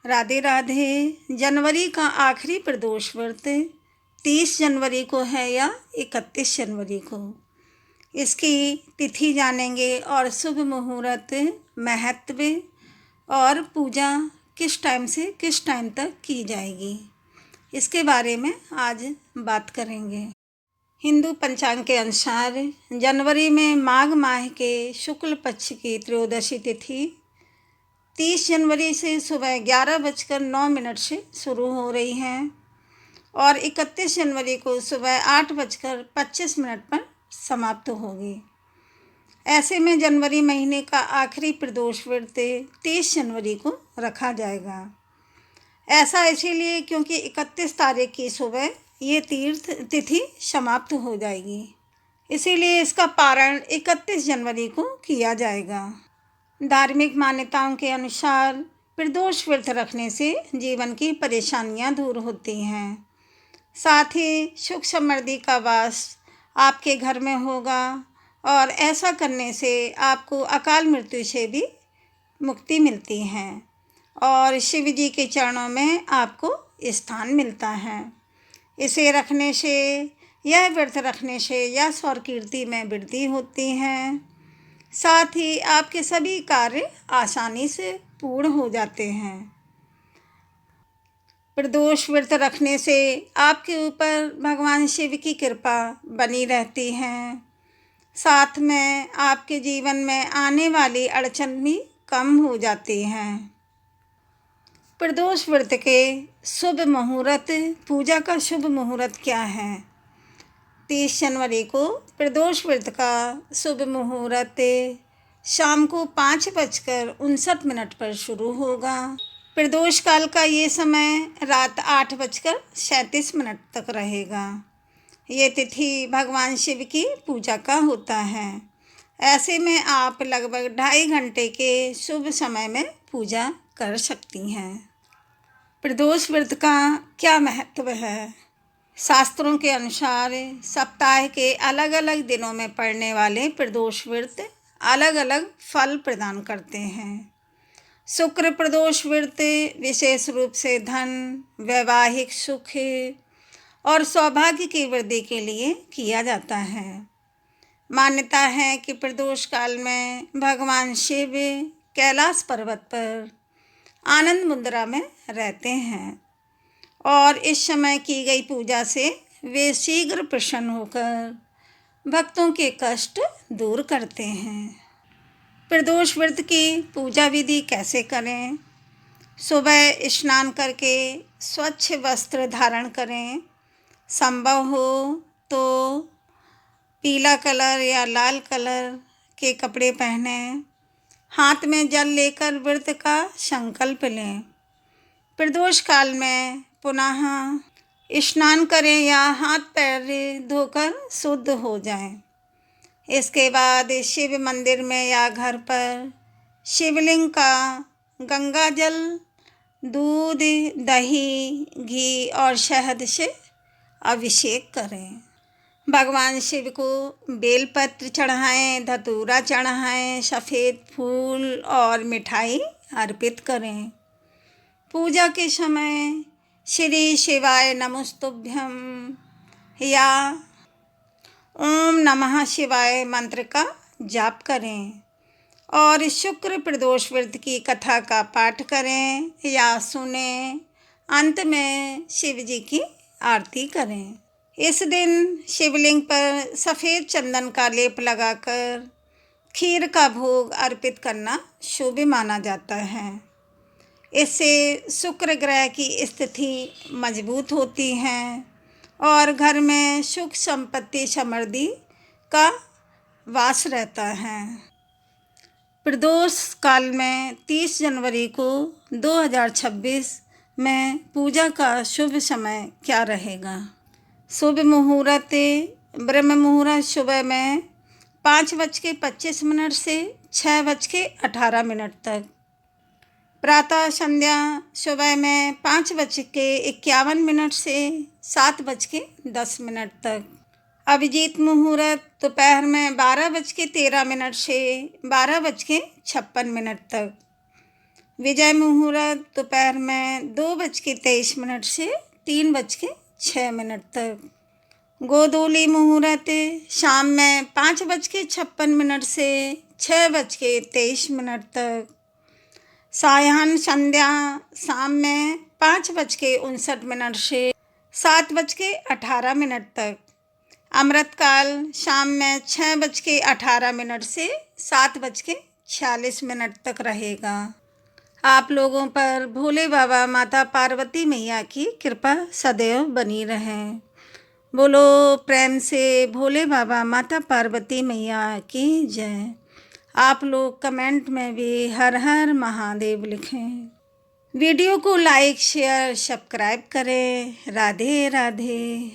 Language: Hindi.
राधे राधे। जनवरी का आखिरी प्रदोष व्रत 30 जनवरी को है या 31 जनवरी को, इसकी तिथि जानेंगे और शुभ मुहूर्त, महत्व और पूजा किस टाइम से किस टाइम तक की जाएगी, इसके बारे में आज बात करेंगे। हिंदू पंचांग के अनुसार जनवरी में माघ माह के शुक्ल पक्ष की त्रयोदशी तिथि 30 जनवरी से सुबह 11:09 से शुरू हो रही है और 31 जनवरी को सुबह 8:25 पर समाप्त होगी। ऐसे में जनवरी महीने का आखिरी प्रदोष व्रत 30 जनवरी को रखा जाएगा। ऐसा इसीलिए क्योंकि 31 तारीख की सुबह ये तीर्थ तिथि समाप्त हो जाएगी, इसीलिए इसका पारण 31 जनवरी को किया जाएगा। धार्मिक मान्यताओं के अनुसार प्रदोष व्रत रखने से जीवन की परेशानियां दूर होती हैं, साथ ही सुख समृद्धि का वास आपके घर में होगा और ऐसा करने से आपको अकाल मृत्यु से भी मुक्ति मिलती है और शिव जी के चरणों में आपको स्थान मिलता है। इसे रखने से, यह व्रत रखने से यश और कीर्ति में वृद्धि होती है, साथ ही आपके सभी कार्य आसानी से पूर्ण हो जाते हैं। प्रदोष व्रत रखने से आपके ऊपर भगवान शिव की कृपा बनी रहती है, साथ में आपके जीवन में आने वाली अड़चन भी कम हो जाती हैं। प्रदोष व्रत के शुभ मुहूर्त, पूजा का शुभ मुहूर्त क्या है? 30 जनवरी को प्रदोष व्रत का शुभ मुहूर्त शाम को 5:59 पर शुरू होगा। प्रदोष काल का ये समय रात 8:37 तक रहेगा। ये तिथि भगवान शिव की पूजा का होता है। ऐसे में आप लगभग 2.5 घंटे के शुभ समय में पूजा कर सकती हैं। प्रदोष व्रत का क्या महत्व है? शास्त्रों के अनुसार सप्ताह के अलग अलग दिनों में पड़ने वाले प्रदोष व्रत अलग अलग फल प्रदान करते हैं। शुक्र प्रदोष व्रत विशेष रूप से धन, वैवाहिक सुख और सौभाग्य की वृद्धि के लिए किया जाता है। मान्यता है कि प्रदोष काल में भगवान शिव कैलाश पर्वत पर आनंद मुद्रा में रहते हैं और इस समय की गई पूजा से वे शीघ्र प्रसन्न होकर भक्तों के कष्ट दूर करते हैं। प्रदोष व्रत की पूजा विधि कैसे करें? सुबह स्नान करके स्वच्छ वस्त्र धारण करें। संभव हो तो पीला कलर या लाल कलर के कपड़े पहनें। हाथ में जल लेकर व्रत का संकल्प लें। प्रदोष काल में पुनः स्नान करें या हाथ पैर धोकर शुद्ध हो जाएं। इसके बाद शिव मंदिर में या घर पर शिवलिंग का गंगा जल, दूध, दही, घी और शहद से अभिषेक करें। भगवान शिव को बेलपत्र चढ़ाएं, धतूरा चढ़ाएं, सफ़ेद फूल और मिठाई अर्पित करें। पूजा के समय श्री शिवाय नमस्तुभ्यम या ओम नमः शिवाय मंत्र का जाप करें और शुक्र प्रदोष व्रत की कथा का पाठ करें या सुने। अंत में शिव जी की आरती करें। इस दिन शिवलिंग पर सफ़ेद चंदन का लेप लगाकर खीर का भोग अर्पित करना शुभ माना जाता है। इससे शुक्र ग्रह की स्थिति मजबूत होती है और घर में सुख संपत्ति समृद्धि का वास रहता है। प्रदोष काल में 30 जनवरी को 2026 में पूजा का शुभ समय क्या रहेगा? शुभ मुहूर्त ब्रह्म मुहूर्त सुबह में 5:25 से 6:18 तक। प्रातः संध्या सुबह में 5:51 से 7:10 तक। अभिजीत मुहूर्त दोपहर में 12:13 से 12:56 तक। विजय मुहूर्त दोपहर में 2:23 से 3:06 तक। गोधूली मुहूर्त शाम में 5:56 से 6:23 तक। सायं संध्या शाम में 5:59 से 7:18 तक। अमृतकाल शाम में 6:18 से 7:46 तक रहेगा। आप लोगों पर भोले बाबा माता पार्वती मैया की कृपा सदैव बनी रहे। बोलो प्रेम से भोले बाबा माता पार्वती मैया की जय। आप लोग कमेंट में भी हर हर महादेव लिखें। वीडियो को लाइक शेयर सब्सक्राइब करें। राधे राधे।